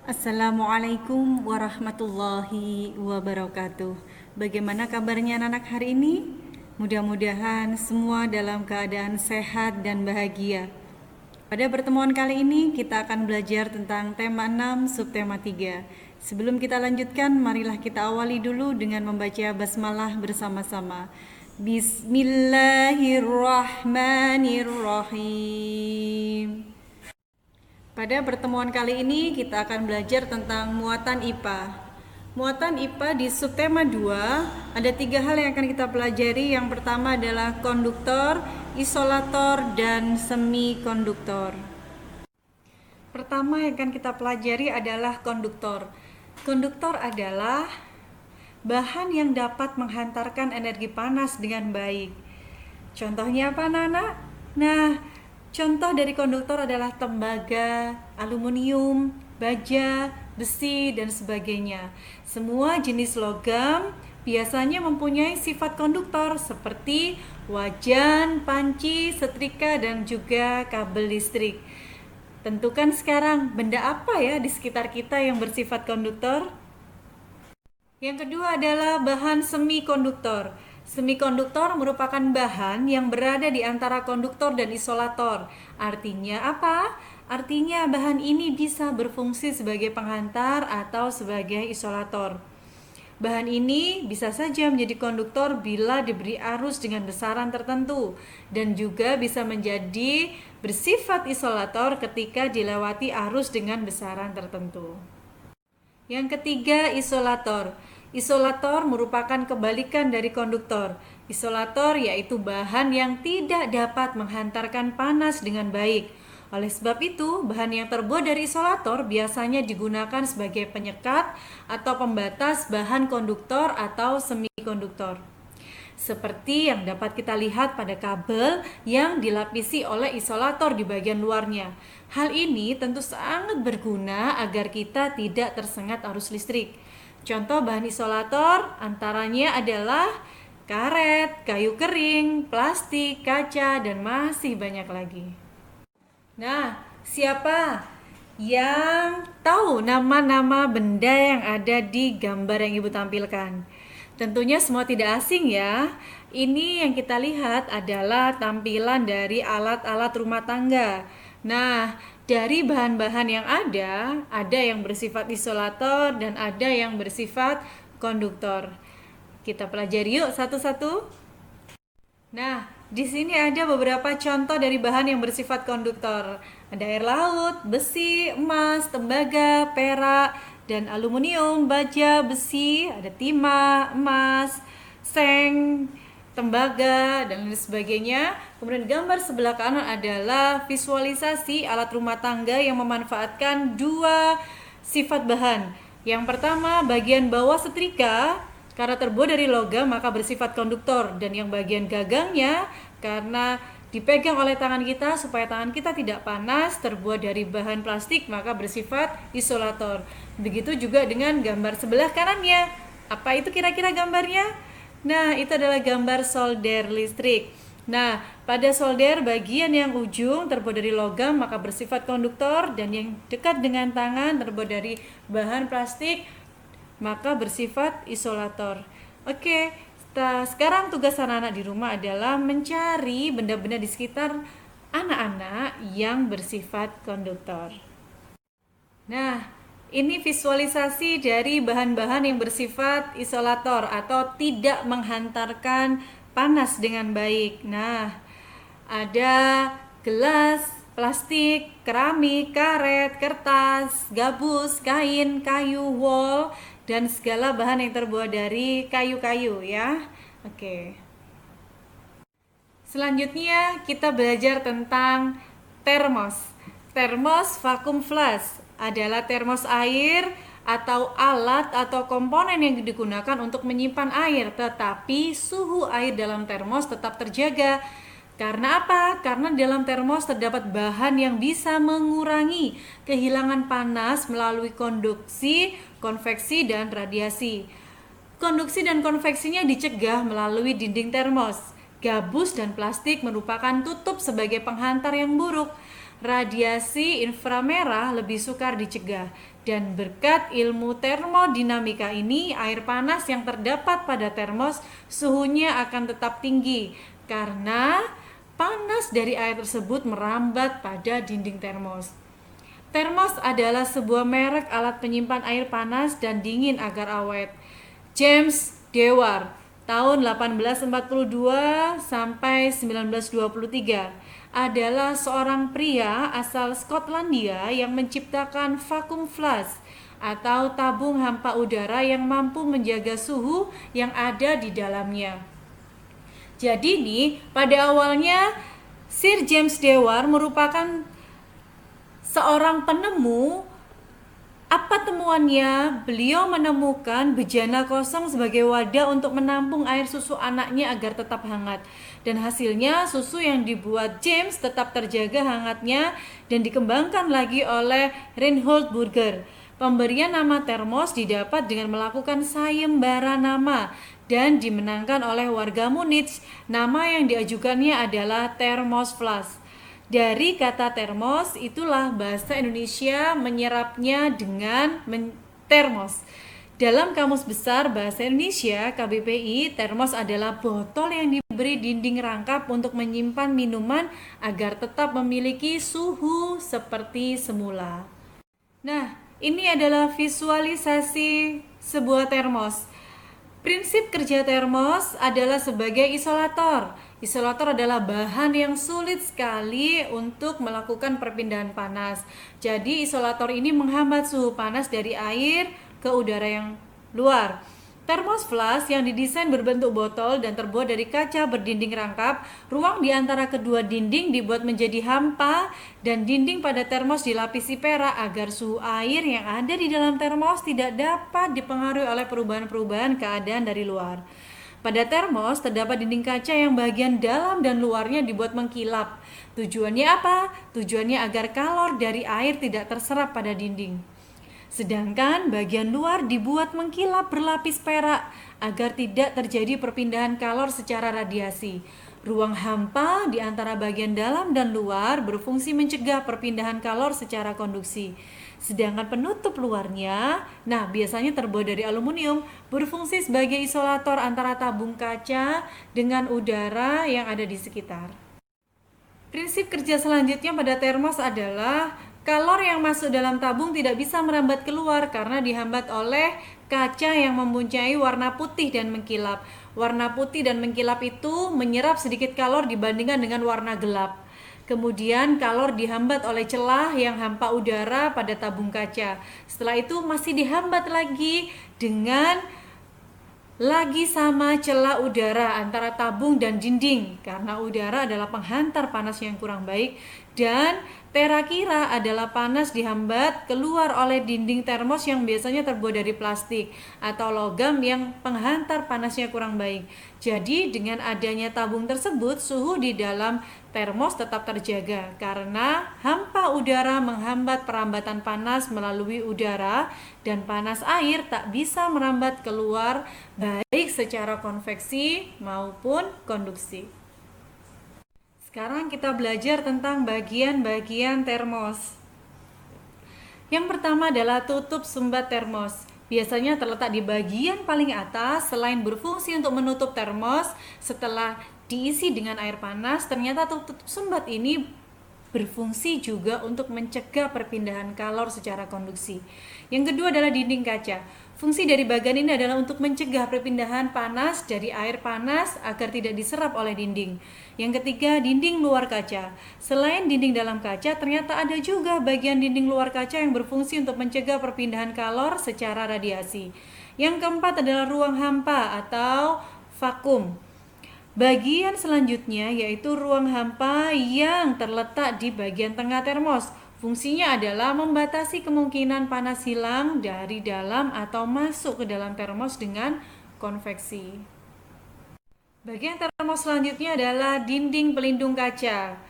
Assalamualaikum warahmatullahi wabarakatuh. Bagaimana kabarnya anak-anak hari ini? Mudah-mudahan semua dalam keadaan sehat dan bahagia. Pada pertemuan kali ini kita akan belajar tentang tema 6 subtema 3. Sebelum kita lanjutkan, marilah kita awali dulu dengan membaca basmalah bersama-sama. Bismillahirrahmanirrahim. Pada pertemuan kali ini kita akan belajar tentang muatan IPA. Muatan IPA di subtema 2 ada 3 hal yang akan kita pelajari. Yang pertama adalah konduktor, isolator, dan semikonduktor. Pertama yang akan kita pelajari adalah konduktor. Konduktor adalah bahan yang dapat menghantarkan energi panas dengan baik. Contohnya apa, anak-anak? Nah, contoh dari konduktor adalah tembaga, aluminium, baja, besi, dan sebagainya. Semua jenis logam biasanya mempunyai sifat konduktor seperti wajan, panci, setrika, dan juga kabel listrik. Tentukan sekarang benda apa ya di sekitar kita yang bersifat konduktor? Yang kedua adalah bahan semikonduktor. Semikonduktor merupakan bahan yang berada di antara konduktor dan isolator. Artinya apa? Artinya bahan ini bisa berfungsi sebagai penghantar atau sebagai isolator. Bahan ini bisa saja menjadi konduktor bila diberi arus dengan besaran tertentu dan juga bisa menjadi bersifat isolator ketika dilewati arus dengan besaran tertentu. Yang ketiga, isolator. Isolator merupakan kebalikan dari konduktor. Isolator yaitu bahan yang tidak dapat menghantarkan panas dengan baik. Oleh sebab itu, bahan yang terbuat dari isolator biasanya digunakan sebagai penyekat atau pembatas bahan konduktor atau semikonduktor. Seperti yang dapat kita lihat pada kabel yang dilapisi oleh isolator di bagian luarnya. Hal ini tentu sangat berguna agar kita tidak tersengat arus listrik. Contoh bahan isolator antaranya adalah karet, kayu kering, plastik, kaca, dan masih banyak lagi. Nah, siapa yang tahu nama-nama benda yang ada di gambar yang Ibu tampilkan? Tentunya semua tidak asing ya. Ini yang kita lihat adalah tampilan dari alat-alat rumah tangga. Nah, dari bahan-bahan yang ada yang bersifat isolator dan ada yang bersifat konduktor. Kita pelajari yuk satu-satu. Nah, di sini ada beberapa contoh dari bahan yang bersifat konduktor. Ada air laut, besi, emas, tembaga, perak, dan aluminium, baja, besi, ada timah, emas, seng, tembaga, dan lain sebagainya. Kemudian gambar sebelah kanan adalah visualisasi alat rumah tangga yang memanfaatkan dua sifat bahan. Yang pertama, bagian bawah setrika karena terbuat dari logam maka bersifat konduktor, dan yang bagian gagangnya karena dipegang oleh tangan kita supaya tangan kita tidak panas terbuat dari bahan plastik maka bersifat isolator. Begitu juga dengan gambar sebelah kanannya. Apa itu kira-kira gambarnya? Nah, itu adalah gambar solder listrik. Nah, pada solder bagian yang ujung terbuat dari logam maka bersifat konduktor, dan yang dekat dengan tangan terbuat dari bahan plastik maka bersifat isolator. Oke, sekarang tugas anak-anak di rumah adalah mencari benda-benda di sekitar anak-anak yang bersifat konduktor. Nah, ini visualisasi dari bahan-bahan yang bersifat isolator atau tidak menghantarkan panas dengan baik. Nah, ada gelas, plastik, keramik, karet, kertas, gabus, kain, kayu, wol, dan segala bahan yang terbuat dari kayu-kayu ya. Oke. Selanjutnya kita belajar tentang termos. Termos vacuum flask adalah termos air atau alat atau komponen yang digunakan untuk menyimpan air, tetapi suhu air dalam termos tetap terjaga. Karena apa? Karena dalam termos terdapat bahan yang bisa mengurangi kehilangan panas melalui konduksi, konveksi, dan radiasi. Konduksi dan konveksinya dicegah melalui dinding termos. Gabus dan plastik merupakan tutup sebagai penghantar yang buruk. radiasi inframerah lebih sukar dicegah. Dan berkat ilmu termodinamika ini, air panas yang terdapat pada termos suhunya akan tetap tinggi karena panas dari air tersebut merambat pada dinding termos. Termos adalah sebuah merek alat penyimpan air panas dan dingin agar awet. James Dewar, tahun 1842 sampai 1923, adalah seorang pria asal Skotlandia yang menciptakan vacuum flask atau tabung hampa udara yang mampu menjaga suhu yang ada di dalamnya. Jadi nih, pada awalnya Sir James Dewar merupakan seorang penemu. Apa temuannya? Beliau menemukan bejana kosong sebagai wadah untuk menampung air susu anaknya agar tetap hangat. Dan hasilnya susu yang dibuat James tetap terjaga hangatnya dan dikembangkan lagi oleh Reinhold Burger. Pemberian nama termos didapat dengan melakukan sayembara nama dan dimenangkan oleh warga Munich. Nama yang diajukannya adalah Thermos Flask. Dari kata termos, itulah bahasa Indonesia menyerapnya dengan termos. Dalam Kamus Besar Bahasa Indonesia KBPI, termos adalah botol yang diberi dinding rangkap untuk menyimpan minuman agar tetap memiliki suhu seperti semula. Nah, ini adalah visualisasi sebuah termos. Prinsip kerja termos adalah sebagai isolator. Isolator adalah bahan yang sulit sekali untuk melakukan perpindahan panas. Jadi isolator ini menghambat suhu panas dari air ke udara yang luar. Thermos flask yang didesain berbentuk botol dan terbuat dari kaca berdinding rangkap, ruang di antara kedua dinding dibuat menjadi hampa dan dinding pada termos dilapisi perak agar suhu air yang ada di dalam termos tidak dapat dipengaruhi oleh perubahan-perubahan keadaan dari luar. Pada termos terdapat dinding kaca yang bagian dalam dan luarnya dibuat mengkilap. Tujuannya apa? Tujuannya agar kalor dari air tidak terserap pada dinding. Sedangkan bagian luar dibuat mengkilap berlapis perak agar tidak terjadi perpindahan kalor secara radiasi. Ruang hampa di antara bagian dalam dan luar berfungsi mencegah perpindahan kalor secara konduksi. Sedangkan penutup luarnya, biasanya terbuat dari aluminium, berfungsi sebagai isolator antara tabung kaca dengan udara yang ada di sekitar. Prinsip kerja selanjutnya pada termos adalah kalor yang masuk dalam tabung tidak bisa merambat keluar karena dihambat oleh kaca yang mempunyai warna putih dan mengkilap. Warna putih dan mengkilap itu menyerap sedikit kalor dibandingkan dengan warna gelap. Kemudian kalor dihambat oleh celah yang hampa udara pada tabung kaca. Setelah itu masih dihambat lagi dengan sama celah udara antara tabung dan dinding karena udara adalah penghantar panas yang kurang baik dan terakira adalah panas dihambat keluar oleh dinding termos yang biasanya terbuat dari plastik atau logam yang penghantar panasnya kurang baik. Jadi dengan adanya tabung tersebut suhu di dalam termos tetap terjaga karena hampa udara menghambat perambatan panas melalui udara dan panas air tak bisa merambat keluar baik secara konveksi maupun konduksi. Sekarang kita belajar tentang bagian-bagian termos. Yang pertama adalah tutup sumbat termos. Biasanya terletak di bagian paling atas. Selain berfungsi untuk menutup termos setelah diisi dengan air panas, ternyata tutup sumbat ini berfungsi juga untuk mencegah perpindahan kalor secara konduksi. Yang kedua adalah dinding kaca. Fungsi dari bagian ini adalah untuk mencegah perpindahan panas dari air panas agar tidak diserap oleh dinding. Yang ketiga, dinding luar kaca. Selain dinding dalam kaca, ternyata ada juga bagian dinding luar kaca yang berfungsi untuk mencegah perpindahan kalor secara radiasi. Yang keempat adalah ruang hampa atau vakum. Bagian selanjutnya yaitu ruang hampa yang terletak di bagian tengah termos. Fungsinya adalah membatasi kemungkinan panas hilang dari dalam atau masuk ke dalam termos dengan konveksi. Bagian termos selanjutnya adalah dinding pelindung kaca.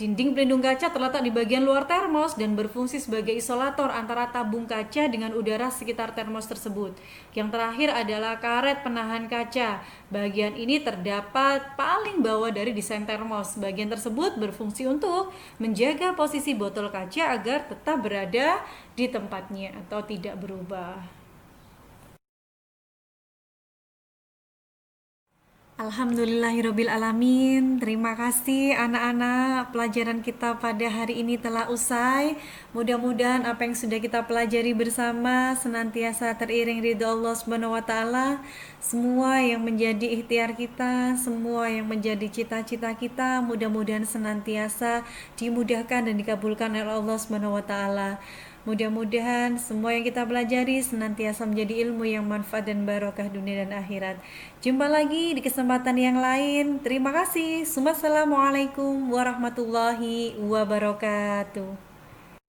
Dinding pelindung kaca terletak di bagian luar termos dan berfungsi sebagai isolator antara tabung kaca dengan udara sekitar termos tersebut. Yang terakhir adalah karet penahan kaca. Bagian ini terdapat paling bawah dari desain termos. Bagian tersebut berfungsi untuk menjaga posisi botol kaca agar tetap berada di tempatnya atau tidak berubah. Alhamdulillahirabbil alamin. Terima kasih anak-anak, pelajaran kita pada hari ini telah usai. Mudah-mudahan apa yang sudah kita pelajari bersama senantiasa teriring ridho Allah Subhanahu wa taala. Semua yang menjadi ikhtiar kita, semua yang menjadi cita-cita kita, mudah-mudahan senantiasa dimudahkan dan dikabulkan oleh Allah Subhanahu wa taala. Mudah-mudahan semua yang kita pelajari senantiasa menjadi ilmu yang manfaat dan barokah dunia dan akhirat. Jumpa lagi di kesempatan yang lain. Terima kasih. Wassalamualaikum warahmatullahi wabarakatuh.